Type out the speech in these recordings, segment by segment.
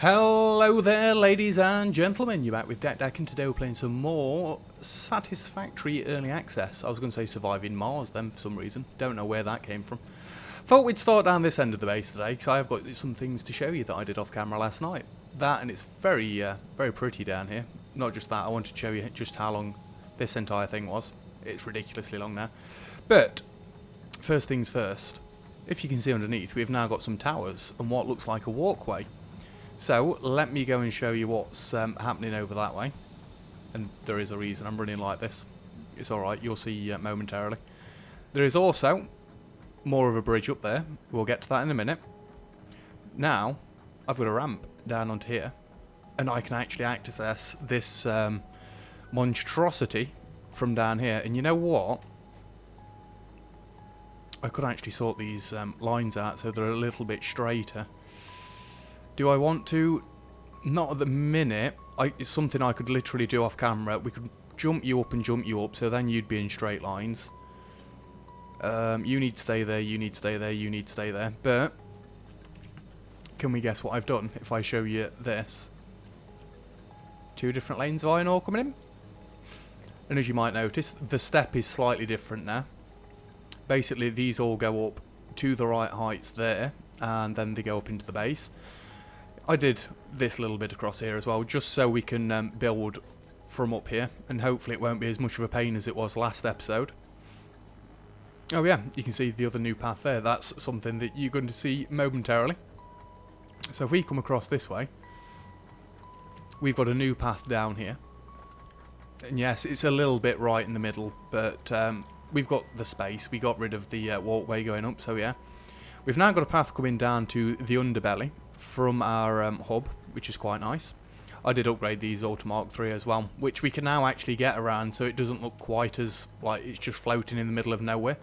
Hello there, ladies and gentlemen. You're back with Deck, and today we're playing some more Satisfactory Early Access. I was going to say Surviving Mars then for some reason. Don't know where that came from. Thought we'd start down this end of the base today, because I have got some things to show you that I did off camera last night. That, and it's very pretty down here. Not just that, I wanted to show you just how long this entire thing was. It's ridiculously long now. But, first things first, if you can see underneath, we've now got some towers and what looks like a walkway. So, let me go and show you what's happening over that way. And there is a reason I'm running like this. It's alright, you'll see momentarily. There is also more of a bridge up there. We'll get to that in a minute. Now, I've got a ramp down onto here. And I can actually access this monstrosity from down here. And you know what? I could actually sort these lines out so they're a little bit straighter. Do I want to? Not at the minute. It's something I could literally do off camera. We could jump you up and jump you up, so then you'd be in straight lines. You need to stay there, you need to stay there, you need to stay there. But, can we guess what I've done if I show you this? Two different lanes of iron ore coming in. And as you might notice, the step is slightly different now. Basically, these all go up to the right heights there, and then they go up into the base. I did this little bit across here as well, just so we can build from up here, and hopefully it won't be as much of a pain as it was last episode. Oh yeah, you can see the other new path there. That's something that you're going to see momentarily. So if we come across this way, we've got a new path down here. And yes, it's a little bit right in the middle, but we've got the space. We got rid of the walkway going up, so yeah. We've now got a path coming down to the underbelly from our hub, which is quite nice. I did upgrade these all to Mark III as well, which we can now actually get around so it doesn't look quite as like it's just floating in the middle of nowhere.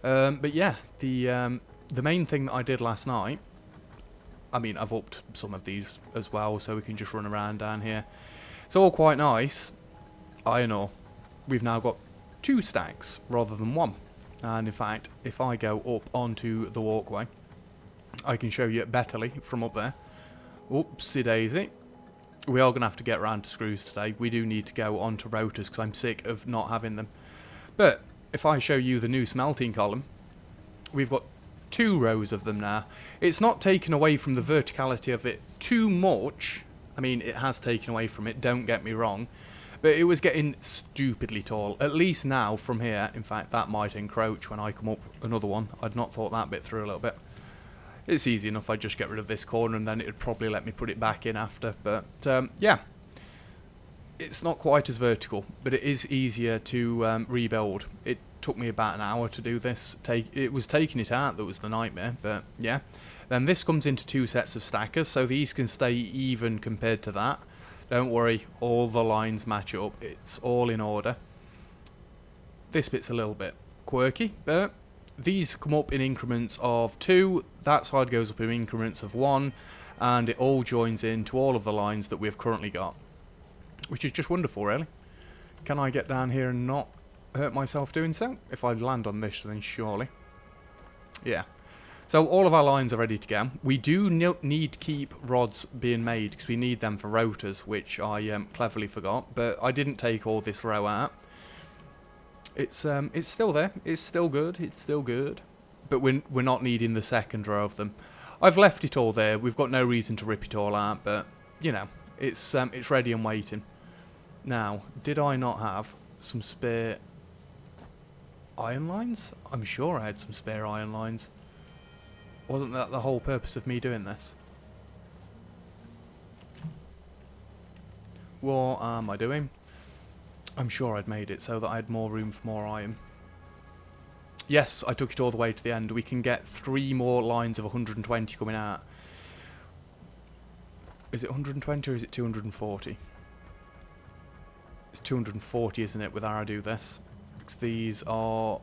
But yeah, the main thing that I did last night, I mean, I've upped some of these as well so we can just run around down here. It's all quite nice. Iron ore. We've now got 2 stacks rather than 1. And in fact, if I go up onto the walkway, I can show you it betterly from up there. Oopsie daisy. We are going to have to get around to screws today. We do need to go on to rotors because I'm sick of not having them. But if I show you the new smelting column, we've got 2 rows of them now. It's not taken away from the verticality of it too much. I mean, it has taken away from it, don't get me wrong. But it was getting stupidly tall. At least now from here, in fact, that might encroach when I come up another one. I'd not thought that bit through a little bit. It's easy enough, I'd just get rid of this corner and then it would probably let me put it back in after. But, yeah. It's not quite as vertical, but it is easier to rebuild. It took me about an hour to do this. It was taking it out that was the nightmare, but yeah. Then this comes into 2 sets of stackers, so these can stay even compared to that. Don't worry, all the lines match up. It's all in order. This bit's a little bit quirky, but these come up in increments of 2. That side goes up in increments of 1. And it all joins into all of the lines that we've currently got. Which is just wonderful, really. Can I get down here and not hurt myself doing so? If I land on this, then surely. Yeah. So all of our lines are ready to go. We do need to keep rods being made because we need them for rotors, which I cleverly forgot. But I didn't take all this row out. It's still there. It's still good. It's still good. But we're not needing the second row of them. I've left it all there. We've got no reason to rip it all out. But you know, it's ready and waiting. Now, did I not have some spare iron lines? I'm sure I had some spare iron lines. Wasn't that the whole purpose of me doing this? What am I doing? I'm sure I'd made it so that I had more room for more iron. Yes, I took it all the way to the end. We can get 3 more lines of 120 coming out. Is it 120 or is it 240? It's 240, isn't it, with how I do this? Because these are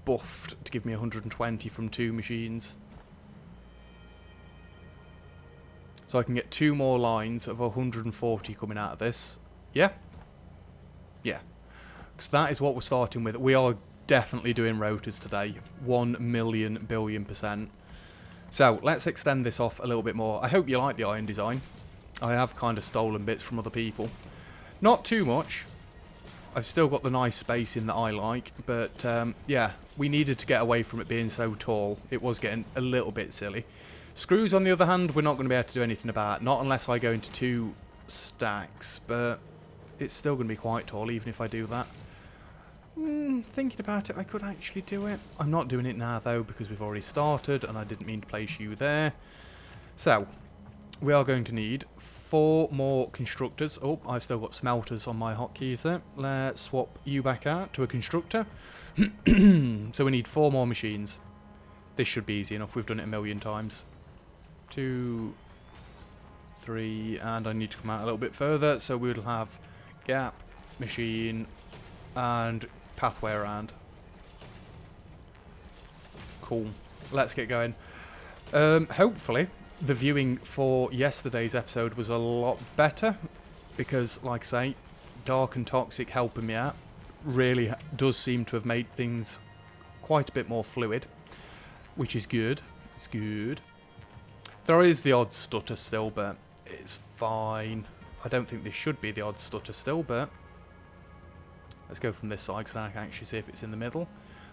buffed to give me 120 from 2 machines. So I can get 2 more lines of 140 coming out of this. Yeah? Yeah. Because that is what we're starting with. We are definitely doing rotors today. 1,000,000,000,000,000%. So let's extend this off a little bit more. I hope you like the iron design. I have kind of stolen bits from other people. Not too much. I've still got the nice spacing that I like, but yeah, we needed to get away from it being so tall. It was getting a little bit silly. Screws, on the other hand, we're not going to be able to do anything about. Not unless I go into 2 stacks, but it's still going to be quite tall, even if I do that. Thinking about it, I could actually do it. I'm not doing it now, though, because we've already started, and I didn't mean to place you there. So, we are going to need 4 more constructors. Oh, I've still got smelters on my hotkeys there. Let's swap you back out to a constructor. So we need 4 more machines. This should be easy enough. We've done it a million times. 2, 3, and I need to come out a little bit further. So we'll have gap, machine, and pathway around. Cool. Let's get going. Hopefully the viewing for yesterday's episode was a lot better, because, like I say, Dark and Toxic helping me out really does seem to have made things quite a bit more fluid, which is good. It's good. There is the odd stutter still, but it's fine. I don't think this should be the odd stutter still, but let's go from this side, so I can actually see if it's in the middle.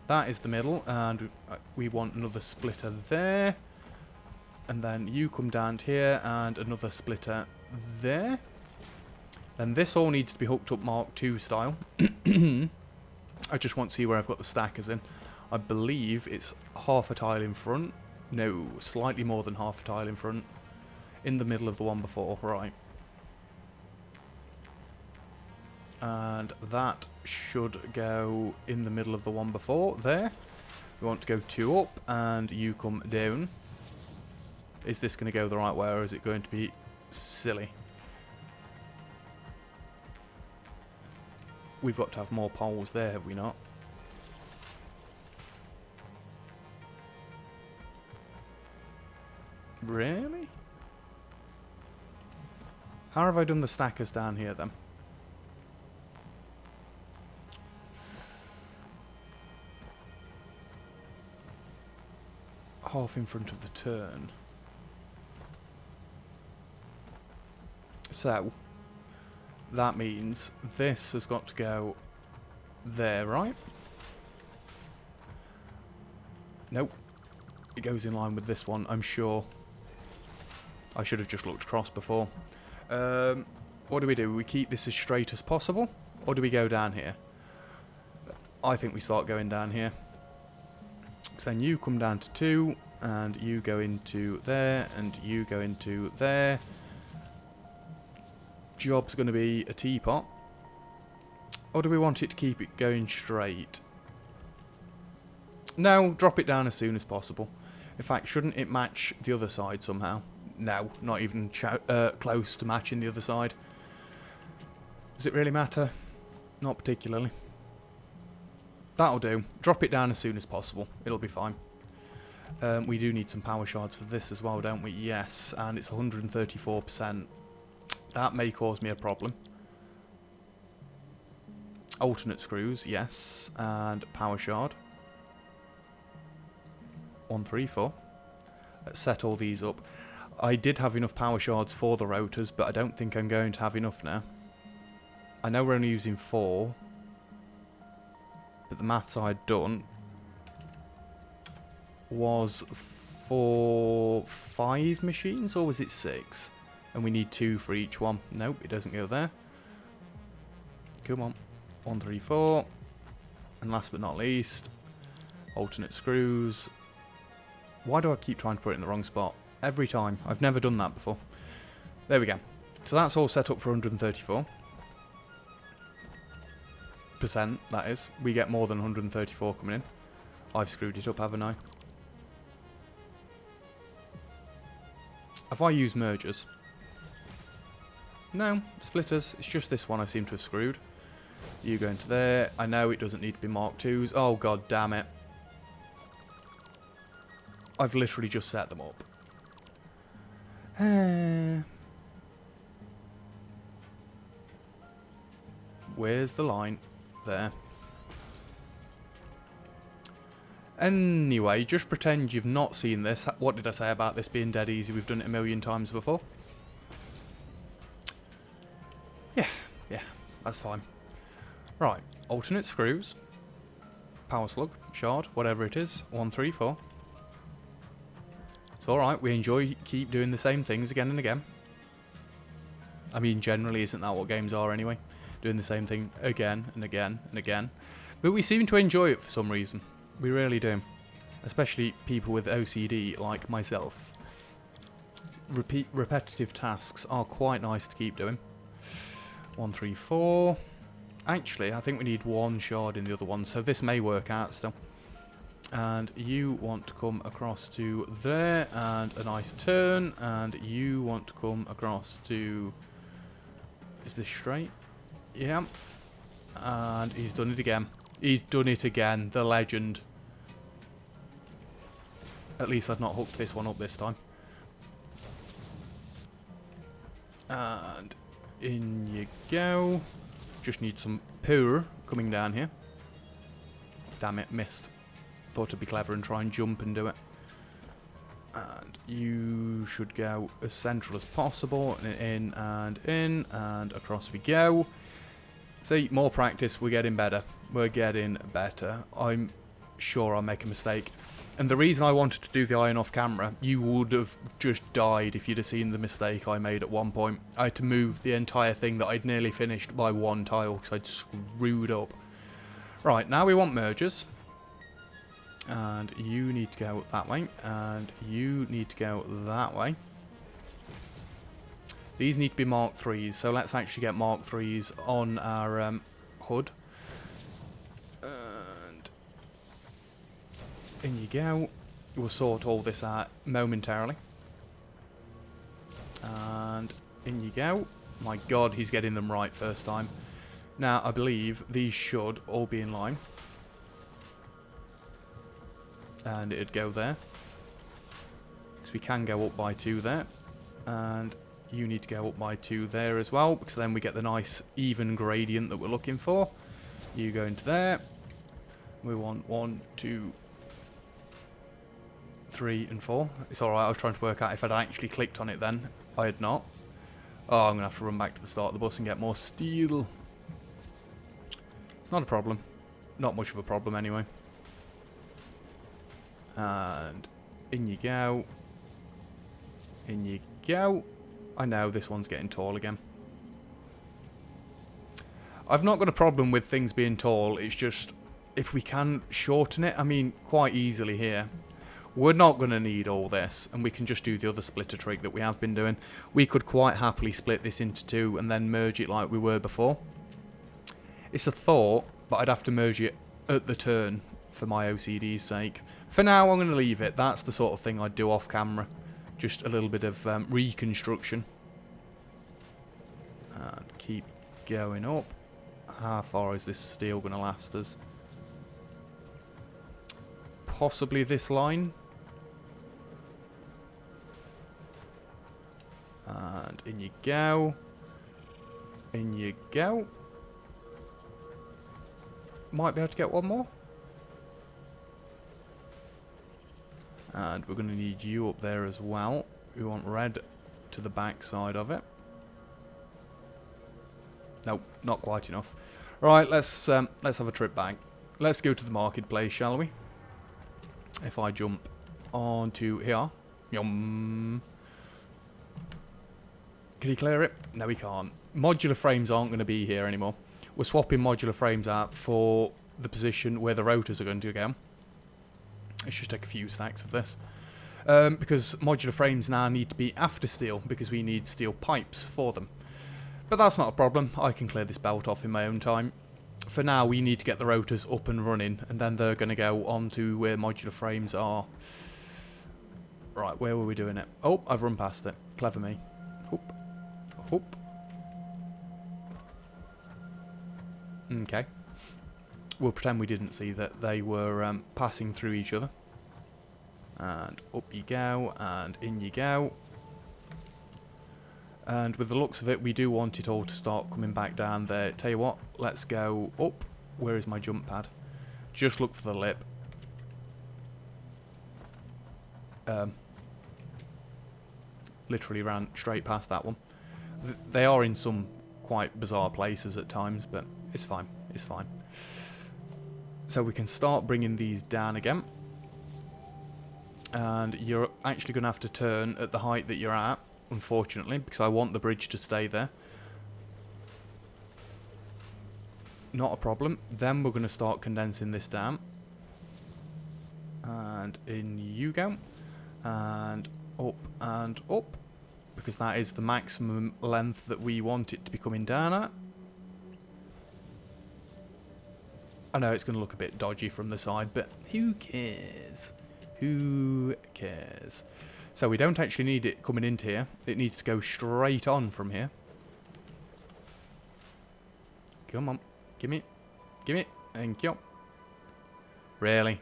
That is the middle, and we want another splitter there. And then you come down to here, and another splitter there. Then this all needs to be hooked up Mark II style. I just want to see where I've got the stackers in. I believe it's half a tile in front. No, slightly more than half a tile in front. In the middle of the one before, right. And that should go in the middle of the one before, there. We want to go 2 up, and you come down. Is this going to go the right way, or is it going to be silly? We've got to have more poles there, have we not? Really? How have I done the stackers down here, then? Half in front of the turn. So, that means this has got to go there, right? Nope. It goes in line with this one, I'm sure. I should have just looked across before. What do? We keep this as straight as possible? Or do we go down here? I think we start going down here. So then you come down to 2, and you go into there, and you go into there. Job's going to be a teapot. Or do we want it to keep it going straight? No, drop it down as soon as possible. In fact, shouldn't it match the other side somehow? No, not even close to matching the other side. Does it really matter? Not particularly. That'll do. Drop it down as soon as possible. It'll be fine. We do need some power shards for this as well, don't we? Yes, and it's 134%. That may cause me a problem. Alternate screws, yes, and power shard. 1, 3, 4. Let's set all these up. I did have enough power shards for the rotors, but I don't think I'm going to have enough now. I know we're only using 4, but the maths I'd done was for 5 machines, or was it 6? And we need 2 for each one. Nope, it doesn't go there. Come on. 1, 3, 4. And last but not least, alternate screws. Why do I keep trying to put it in the wrong spot? Every time. I've never done that before. There we go. So that's all set up for 134%, that is. We get more than 134 coming in. I've screwed it up, haven't I? Have I used mergers? No, splitters. It's just this one I seem to have screwed. You go into there. I know it doesn't need to be Mark IIs. Oh, god damn it. I've literally just set them up. Where's the line? There. Anyway, just pretend you've not seen this. What did I say about this being dead easy? We've done it a million times before. Yeah, that's fine. Right, alternate screws. Power slug, shard, whatever it is. 1, 3, 4. It's alright, we keep doing the same things again and again. I mean, generally, isn't that what games are anyway? Doing the same thing again and again and again. But we seem to enjoy it for some reason. We really do. Especially people with OCD like myself. Repetitive tasks are quite nice to keep doing. 1, 3, 4. Actually, I think we need 1 shard in the other one, so this may work out still. And you want to come across to there, and a nice turn, and you want to come across to... Is this straight? Yeah. And he's done it again. He's done it again, the legend. At least I've not hooked this one up this time. And in you go. Just need some power coming down here. Damn it, missed. Thought it'd be clever and try and jump and do it. And you should go as central as possible. In, and across we go. See, more practice, we're getting better. We're getting better. I'm sure I'll make a mistake. And the reason I wanted to do the iron off camera, you would have just died if you'd have seen the mistake I made at one point. I had to move the entire thing that I'd nearly finished by 1 tile because I'd screwed up. Right, now we want mergers. And you need to go that way. And you need to go that way. These need to be Mark 3s, so let's actually get Mark 3s on our HUD. And in you go. We'll sort all this out momentarily. And in you go. My god, he's getting them right first time. Now, I believe these should all be in line. And it'd go there. Because we can go up by 2 there. And you need to go up by 2 there as well, because then we get the nice even gradient that we're looking for. You go into there. We want 1, 2, 3 and 4. It's alright, I was trying to work out if I'd actually clicked on it then. I had not. Oh, I'm going to have to run back to the start of the bus and get more steel. It's not a problem. Not much of a problem anyway. And in you go. In you go. I know this one's getting tall again. I've not got a problem with things being tall. It's just if we can shorten it, I mean, quite easily here. We're not going to need all this, and we can just do the other splitter trick that we have been doing. We could quite happily split this into 2 and then merge it like we were before. It's a thought, but I'd have to merge it at the turn for my OCD's sake. For now, I'm going to leave it. That's the sort of thing I'd do off camera. Just a little bit of reconstruction. And keep going up. How far is this steel going to last us? Possibly this line. And in you go. In you go. Might be able to get one more. And we're going to need you up there as well. We want red to the back side of it. Nope, not quite enough. Right, let's have a trip back. Let's go to the marketplace, shall we? If I jump onto here. Yum. Can he clear it? No, he can't. Modular frames aren't going to be here anymore. We're swapping modular frames out for the position where the rotors are going to go. Let's just take a few stacks of this. Because modular frames now need to be after steel, because we need steel pipes for them. But that's not a problem. I can clear this belt off in my own time. For now, we need to get the rotors up and running, and then they're going to go on to where modular frames are. Right, where were we doing it? Oh, I've run past it. Clever me. Hoop. Hoop. Okay. We'll pretend we didn't see that they were passing through each other. And up you go, and in you go. And with the looks of it, we do want it all to start coming back down there. Tell you what, let's go up. Where is my jump pad? Just look for the lip. Literally ran straight past that one. They are in some quite bizarre places at times, but it's fine. It's fine. So we can start bringing these down again. And you're actually going to have to turn at the height that you're at, unfortunately, because I want the bridge to stay there. Not a problem. Then we're going to start condensing this down. And in you go. And up. Because that is the maximum length that we want it to be coming down at. I know it's going to look a bit dodgy from the side, but who cares? Who cares? So we don't actually need it coming into here. It needs to go straight on from here. Come on. Gimme. Gimme. Thank you. Really?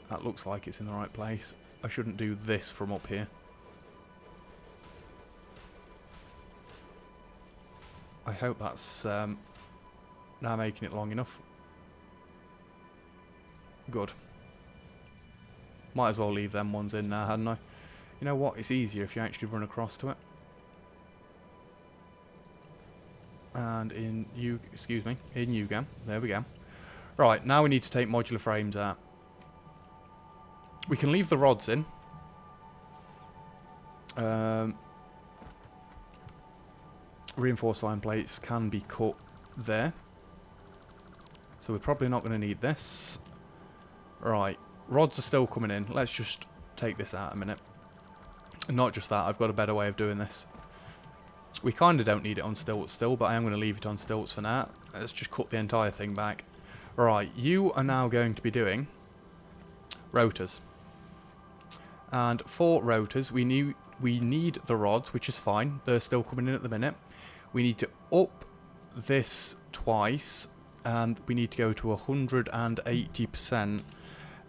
That looks like it's in the right place. I shouldn't do this from up here. I hope that's now making it long enough. Good. Might as well leave them ones in now, hadn't I? You know what? It's easier if you actually run across to it. And in you, excuse me, in you go. There we go. Right, now we need to take modular frames out. We can leave the rods in. Reinforced line plates can be cut there. So we're probably not going to need this. Right, rods are still coming in. Let's just take this out a minute. And not just that, I've got a better way of doing this. We kind of don't need it on stilts still, but I am going to leave it on stilts for now. Let's just cut the entire thing back. Right, you are now going to be doing rotors. And for rotors, we need the rods, which is fine. They're still coming in at the minute. We need to up this twice, and we need to go to 180%.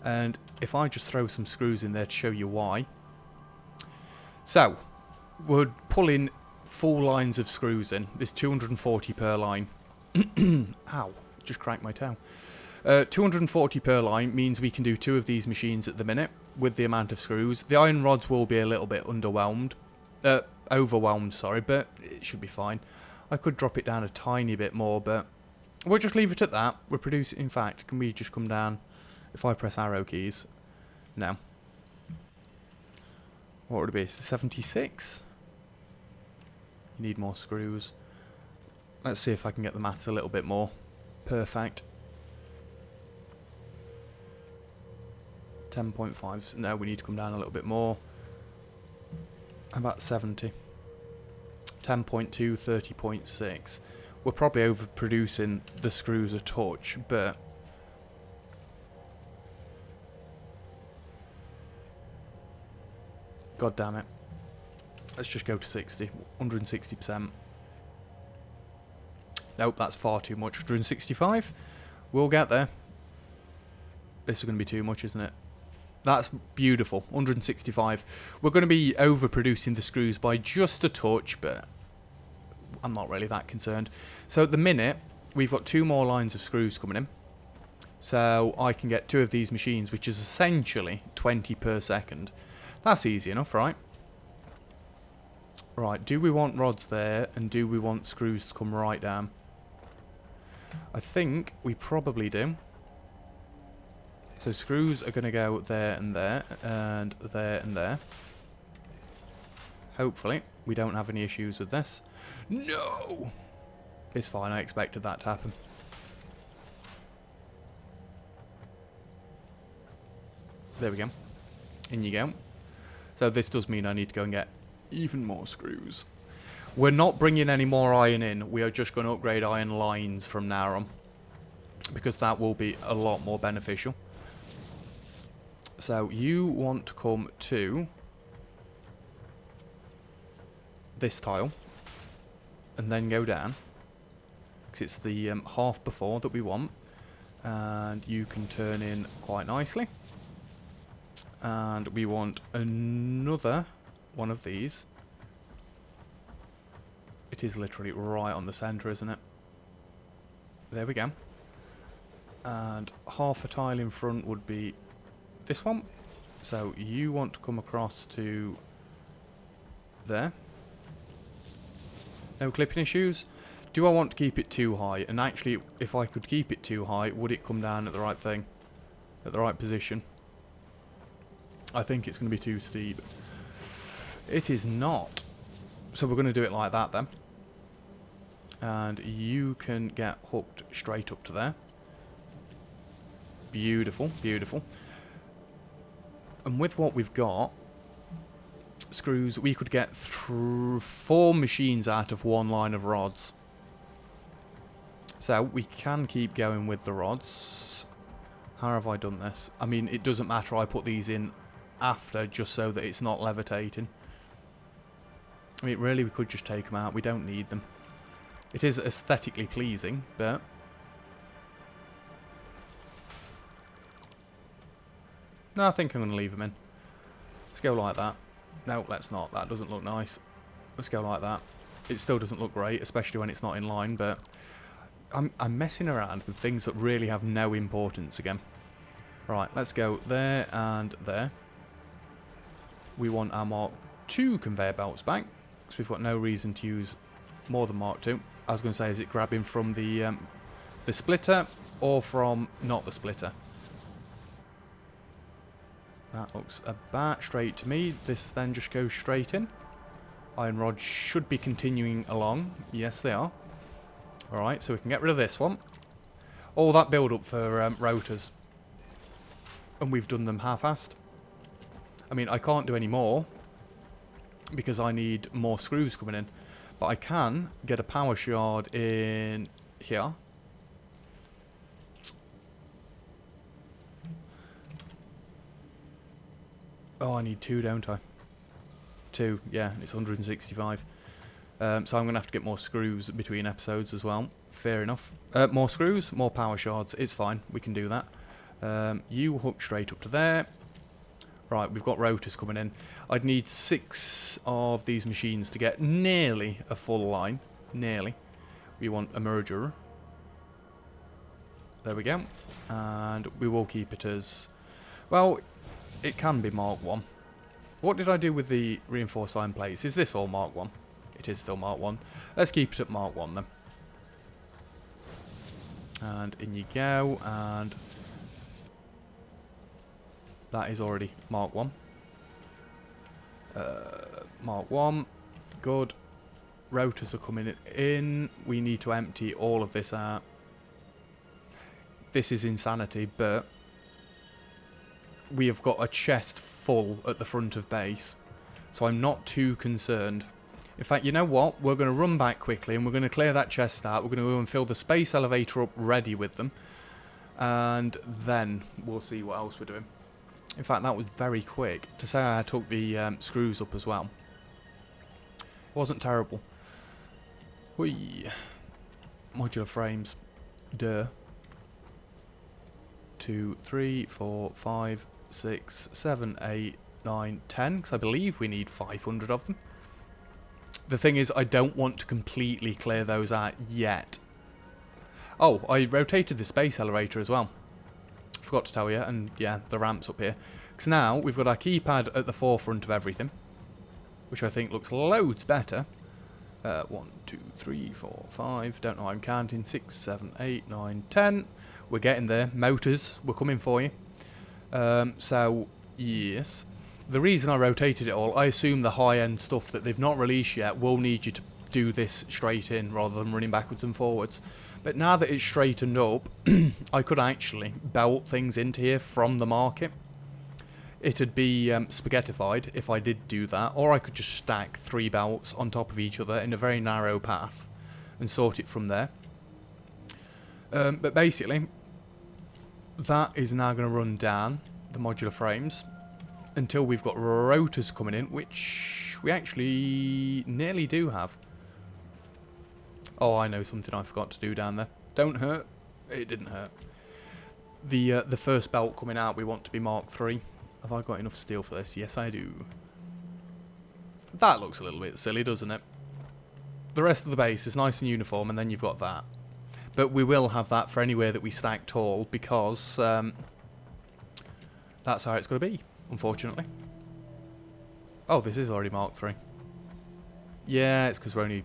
And if I just throw some screws in there to show you why. So, we're pulling full lines of screws in. There's 240 per line. Ow, just cracked my toe. 240 per line means we can do 2 of these machines at the minute with the amount of screws. The iron rods will be a little bit overwhelmed, sorry, but it should be fine. I could drop it down a tiny bit more, but we'll just leave it at that. We're producing, in fact, can we just come down if I press arrow keys? No. What would it be? 76? You need more screws. Let's see if I can get the maths a little bit more perfect. 10.5. No, we need to come down a little bit more. About 70. 10.2, 30.6. We're probably overproducing the screws a touch, but god damn it. Let's just go to 60. 160%. Nope, that's far too much. 165. We'll get there. This is going to be too much, isn't it? That's beautiful. 165. We're going to be overproducing the screws by just a touch, but I'm not really that concerned. So at the minute, we've got 2 more lines of screws coming in. So I can get 2 of these machines, which is essentially 20 per second. That's easy enough, right? Right, do we want rods there, and do we want screws to come right down? I think we probably do. So screws are going to go there and there, and there and there. Hopefully, we don't have any issues with this. No! It's fine, I expected that to happen. There we go. In you go. So this does mean I need to go and get even more screws. We're not bringing any more iron in. We are just going to upgrade iron lines from now on, because that will be a lot more beneficial. So you want to come to this tile and then go down, because it's the half before that we want, and you can turn in quite nicely. And we want another one of these. It is literally right on the centre, isn't it? There we go. And half a tile in front would be this one. So you want to come across to there. No clipping issues. Do I want to keep it too high? And actually, if I could keep it too high, would it come down at the right thing? At the right position? I think it's going to be too steep. It is not. So we're going to do it like that then. And you can get hooked straight up to there. Beautiful, beautiful. And with what we've got, screws, we could get 4 machines out of 1 line of rods. So we can keep going with the rods. How have I done this? I mean, it doesn't matter. I put these in after just so that it's not levitating. I mean, really, we could just take them out. We don't need them. It is aesthetically pleasing, but... No, I think I'm going to leave them in. Let's go like that. No, let's not. That doesn't look nice. Let's go like that. It still doesn't look great, especially when it's not in line, but... I'm messing around with things that really have no importance again. Right, let's go there and there. We want our Mark II conveyor belts back, because we've got no reason to use more than Mark II. I was going to say, is it grabbing from the splitter or from not the splitter? That looks about straight to me. This then just goes straight in. Iron rods should be continuing along. Yes, they are. Alright, so we can get rid of this one. All that build-up for rotors. And we've done them half-assed. I mean, I can't do any more because I need more screws coming in. But I can get a power shard in here. Oh, I need 2, don't I? 2, yeah, it's 165. So I'm going to have to get more screws between episodes as well. Fair enough. More screws, more power shards. It's fine. We can do that. You hook straight up to there. Right, we've got rotors coming in. I'd need 6 of these machines to get nearly a full line. Nearly. We want a merger. There we go. And we will keep it as... Well, it can be Mark 1. What did I do with the reinforced iron plates? Is this all Mark 1? It is still Mark 1. Let's keep it at Mark 1 then. And in you go, and that is already Mark 1. Mark 1, good. Rotors are coming in. We need to empty all of this out. This is insanity, but we have got a chest full at the front of base, so I'm not too concerned. In fact, you know what? We're going to run back quickly and we're going to clear that chest out. We're going to go and fill the space elevator up ready with them. And then we'll see what else we're doing. In fact, that was very quick. To say I took the screws up as well. It wasn't terrible. Whee. Modular frames. Duh. 2, 3, 4, 5, 6, 7, 8, 9, 10. Because I believe we need 500 of them. The thing is, I don't want to completely clear those out yet. Oh, I rotated the space elevator as well. Forgot to tell you, and yeah, the ramp's up here. Because now, we've got our keypad at the forefront of everything. Which I think looks loads better. 1, 2, 3, 4, 5, don't know how I'm counting. 6, 7, 8, 9, 10. We're getting there. Motors, we're coming for you. So, yes. The reason I rotated it all, I assume the high-end stuff that they've not released yet will need you to do this straight in rather than running backwards and forwards. But now that it's straightened up, I could actually belt things into here from the market. It'd be spaghettified if I did do that, or I could just stack 3 belts on top of each other in a very narrow path and sort it from there. But basically, that is now going to run down the modular frames until we've got rotors coming in, which we actually nearly do have. Oh, I know something I forgot to do down there. Don't hurt. It didn't hurt. The first belt coming out we want to be Mark III. Have I got enough steel for this? Yes, I do. That looks a little bit silly, doesn't it? The rest of the base is nice and uniform, and then you've got that. But we will have that for anywhere that we stack tall, because that's how it's going to be, unfortunately. Oh, this is already Mark 3. Yeah, it's because we're only...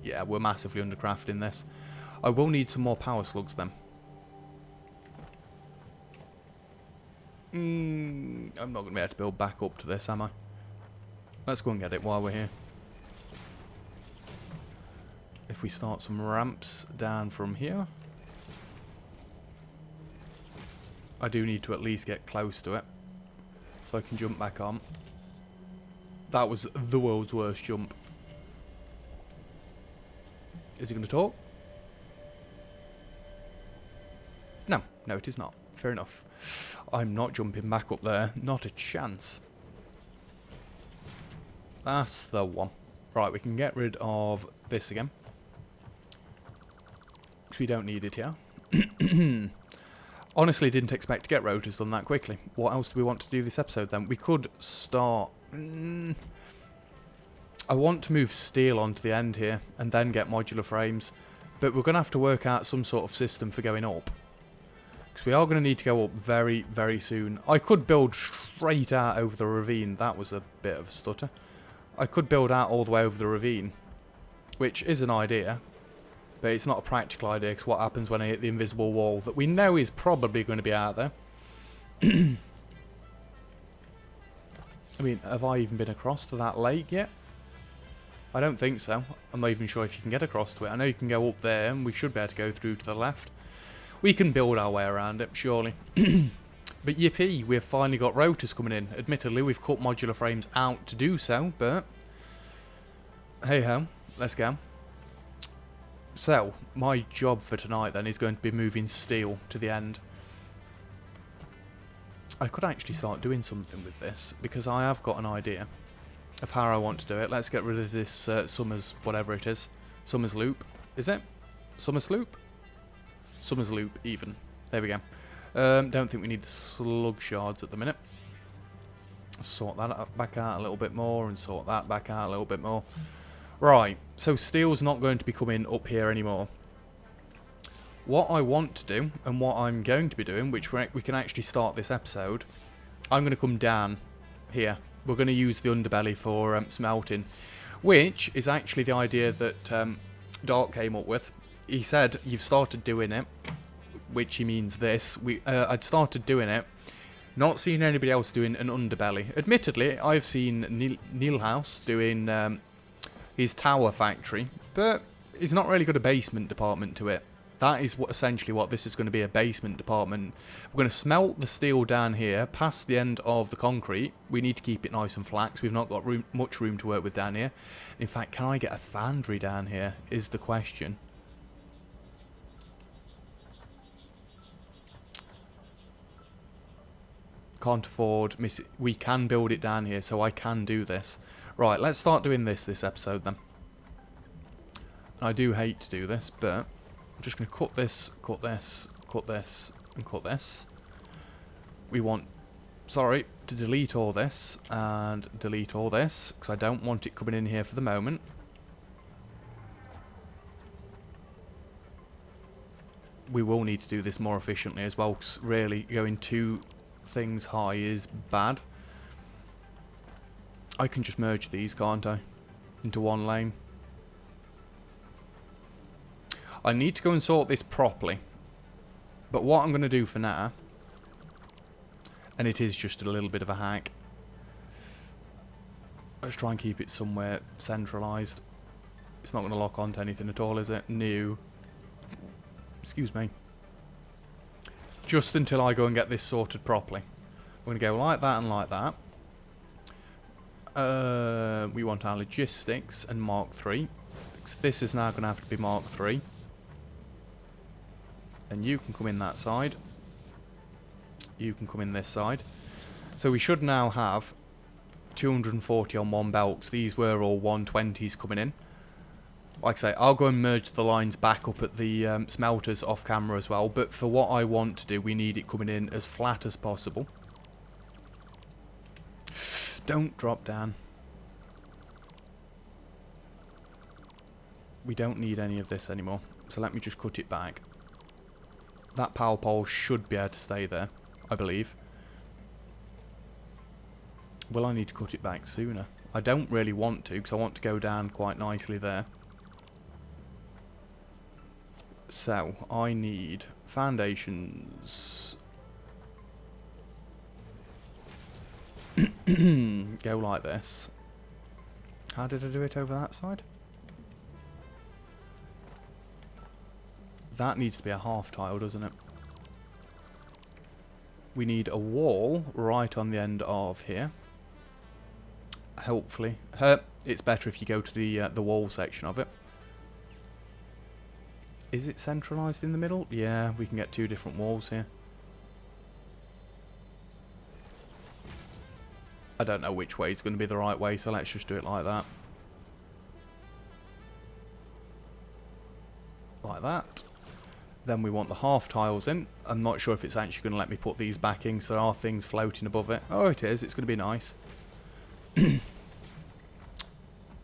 Yeah, we're massively undercrafting this. I will need some more power slugs then. I'm not going to be able to build back up to this, am I? Let's go and get it while we're here. If we start some ramps down from here. I do need to at least get close to it, so I can jump back on. That was the world's worst jump. Is he going to talk? No, no it is not. Fair enough. I'm not jumping back up there. Not a chance. That's the one. Right, we can get rid of this again. Because we don't need it here. Honestly, didn't expect to get rotors done that quickly. What else do we want to do this episode then? We could start... I want to move steel onto the end here and then get modular frames. But we're going to have to work out some sort of system for going up. Because we are going to need to go up very, very soon. I could build straight out over the ravine. That was a bit of a stutter. I could build out all the way over the ravine, which is an idea. But it's not a practical idea, because what happens when I hit the invisible wall that we know is probably going to be out there. I mean, have I even been across to that lake yet? I don't think so. I'm not even sure if you can get across to it. I know you can go up there, and we should be able to go through to the left. We can build our way around it, surely. But yippee, we've finally got rotors coming in. Admittedly, we've cut modular frames out to do so, but... hey-ho, let's go. So, my job for tonight then is going to be moving steel to the end. I could actually start doing something with this, because I have got an idea of how I want to do it. Let's get rid of this Summers, whatever it is. Summers Loop, is it? Summers Loop? Summers Loop, even. There we go. Don't think we need the slug shards at the minute. Sort that back out a little bit more, and sort that back out a little bit more. Right, so steel's not going to be coming up here anymore. What I want to do, and what I'm going to be doing, which we can actually start this episode, I'm going to come down here. We're going to use the underbelly for smelting, which is actually the idea that Dark came up with. He said, you've started doing it, which he means this. I'd started doing it, not seen anybody else doing an underbelly. Admittedly, I've seen Neil House doing his tower factory, but he's not really got a basement department to it. That is essentially what this is going to be, a basement department. We're going to smelt the steel down here, past the end of the concrete. We need to keep it nice and flat, 'cause we've not got much room to work with down here. In fact, can I get a foundry down here, is the question. Can't afford... We can build it down here, so I can do this. Right, let's start doing this episode then. I do hate to do this, but I'm just going to cut this, cut this, cut this, and cut this. We want, sorry, to delete all this, and delete all this, because I don't want it coming in here for the moment. We will need to do this more efficiently as well, because really going two things high is bad. I can just merge these, can't I? Into one lane. I need to go and sort this properly. But what I'm going to do for now, and it is just a little bit of a hack. Let's try and keep it somewhere centralised. It's not going to lock onto anything at all, is it? No. Excuse me. Just until I go and get this sorted properly. We're going to go like that and like that. We want our logistics and Mark 3. This is now going to have to be Mark 3. And you can come in that side. You can come in this side. So we should now have 240 on one belt. These were all 120s coming in. Like I say, I'll go and merge the lines back up at the smelters off camera as well. But for what I want to do, we need it coming in as flat as possible. Don't drop down. We don't need any of this anymore. So let me just cut it back. That power pole should be able to stay there, I believe. Will I need to cut it back sooner? I don't really want to, because I want to go down quite nicely there. So, I need foundations. Go like this. How did I do it over that side? That needs to be a half tile, doesn't it? We need a wall right on the end of here. Hopefully. It's better if you go to the wall section of it. Is it centralised in the middle? Yeah, we can get two different walls here. I don't know which way is going to be the right way, so let's just do it like that. Like that. Then we want the half tiles in. I'm not sure if it's actually going to let me put these back in, so there are things floating above it. Oh, it is. It's going to be nice.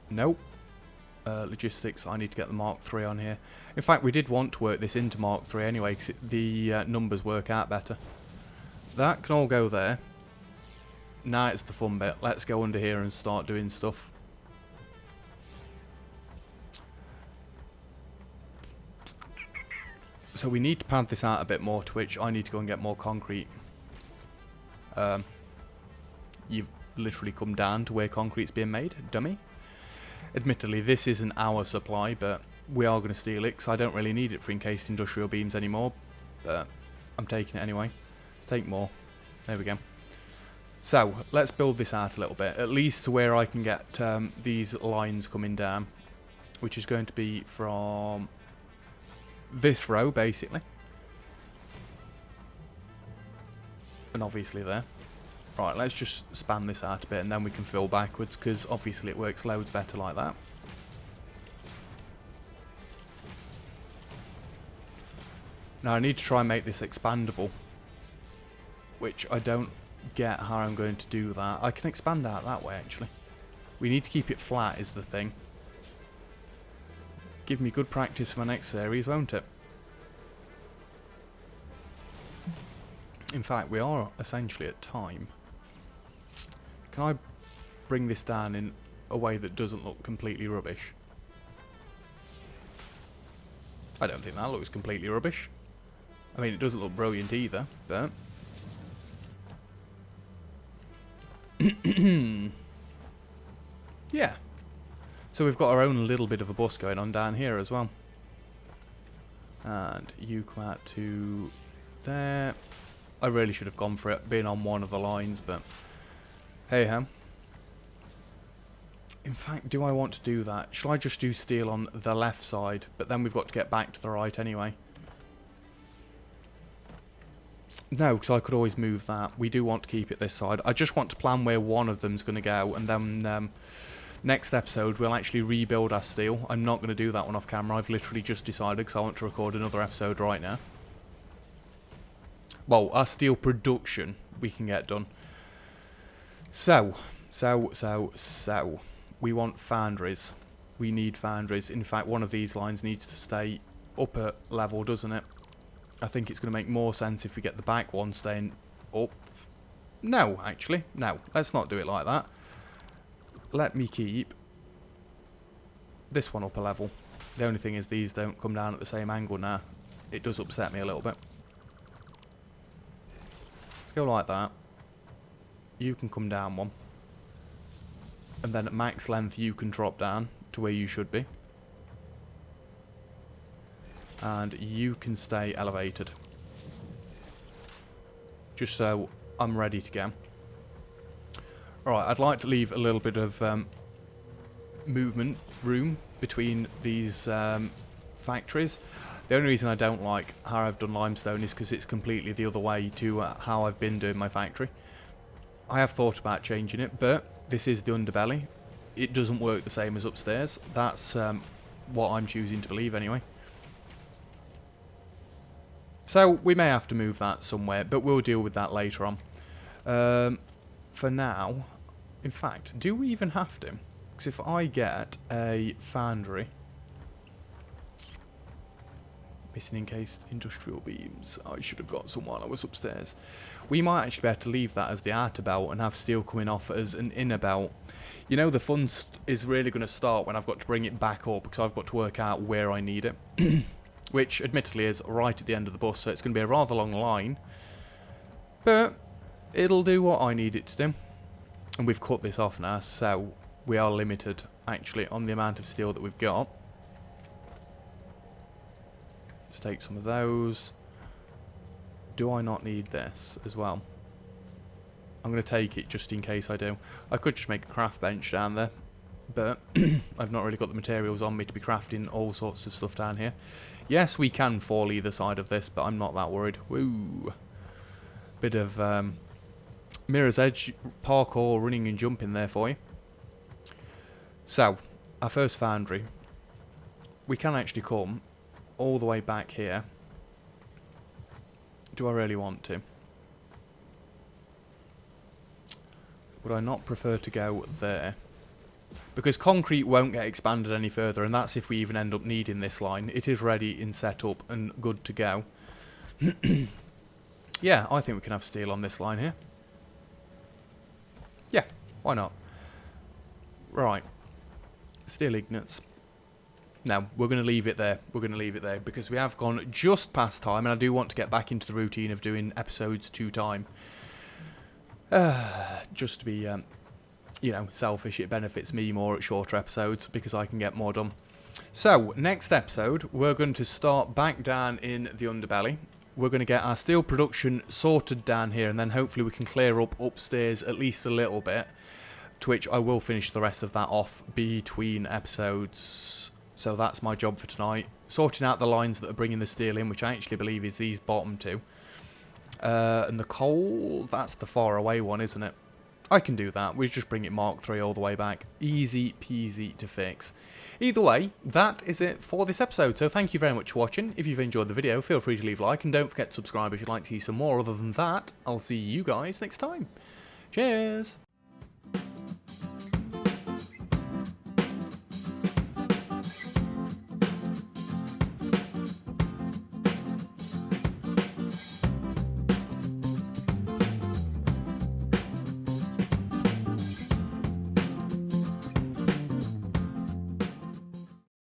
Nope. Logistics, I need to get the Mark III on here. In fact, we did want to work this into Mark III anyway, because the numbers work out better. That can all go there. Now it's the fun bit. Let's go under here and start doing stuff. So we need to pad this out a bit more, to which I need to go and get more concrete. You've literally come down to where concrete's being made, dummy. Admittedly, this isn't our supply, but we are going to steal it, because I don't really need it for encased industrial beams anymore. But I'm taking it anyway. Let's take more. There we go. So, let's build this out a little bit, at least to where I can get these lines coming down, which is going to be from this row, basically. And obviously there. Right, let's just span this out a bit and then we can fill backwards, because obviously it works loads better like that. Now I need to try and make this expandable, which I don't get how I'm going to do that. I can expand out that way actually. We need to keep it flat is the thing. Give me good practice for my next series, won't it? In fact, we are essentially at time. Can I bring this down in a way that doesn't look completely rubbish? I don't think that looks completely rubbish. I mean, it doesn't look brilliant either, but... yeah. So we've got our own little bit of a bus going on down here as well. And you come out to there. I really should have gone for it being on one of the lines, but hey ho. In fact, do I want to do that? Shall I just do steel on the left side? But then we've got to get back to the right anyway. No, because I could always move that. We do want to keep it this side. I just want to plan where one of them's going to go, and then next episode we'll actually rebuild our steel. I'm not going to do that one off camera. I've literally just decided because I want to record another episode right now. Well, our steel production we can get done. So. We want foundries. We need foundries. In fact, one of these lines needs to stay upper level, doesn't it? I think it's going to make more sense if we get the back one staying up. No, actually. No, let's not do it like that. Let me keep this one upper level. The only thing is these don't come down at the same angle now. It does upset me a little bit. Let's go like that. You can come down one. And then at max length you can drop down to where you should be. And you can stay elevated. Just so I'm ready to go. Alright, I'd like to leave a little bit of movement room between these factories. The only reason I don't like how I've done limestone is because it's completely the other way to how I've been doing my factory. I have thought about changing it, but this is the underbelly. It doesn't work the same as upstairs. That's what I'm choosing to believe anyway. So we may have to move that somewhere, but we'll deal with that later on. For now, in fact, do we even have to? Because if I get a foundry... Missing encased industrial beams. I should have got some while I was upstairs. We might actually be able to leave that as the outer belt and have steel coming off as an inner belt. You know, the fun is really going to start when I've got to bring it back up, because I've got to work out where I need it. Which, admittedly, is right at the end of the bus, so it's going to be a rather long line. But it'll do what I need it to do. And we've cut this off now, so we are limited, actually, on the amount of steel that we've got. Let's take some of those. Do I not need this as well? I'm going to take it just in case I do. I could just make a craft bench down there, but I've not really got the materials on me to be crafting all sorts of stuff down here. Yes, we can fall either side of this, but I'm not that worried. Woo! Bit of Mirror's Edge parkour, running and jumping there for you. So, our first foundry. We can actually come all the way back here. Do I really want to? Would I not prefer to go there? Because concrete won't get expanded any further, and that's if we even end up needing this line. It is ready in setup and good to go. Yeah, I think we can have steel on this line here. Yeah, why not? Right. Steel ignits. Now, we're going to leave it there. We're going to leave it there because we have gone just past time, and I do want to get back into the routine of doing episodes 2 time. Just to be, you know, selfish. It benefits me more at shorter episodes because I can get more done. So, next episode, we're going to start back down in the underbelly. We're going to get our steel production sorted down here, and then hopefully we can clear up upstairs at least a little bit, to which I will finish the rest of that off between episodes. So that's my job for tonight. Sorting out the lines that are bringing the steel in, which I actually believe is these bottom 2. And the coal, that's the far away one, isn't it? I can do that. We just bring it Mark 3 all the way back. Easy peasy to fix. Either way, that is it for this episode. So thank you very much for watching. If you've enjoyed the video, feel free to leave a like. And don't forget to subscribe if you'd like to see some more. Other than that, I'll see you guys next time. Cheers!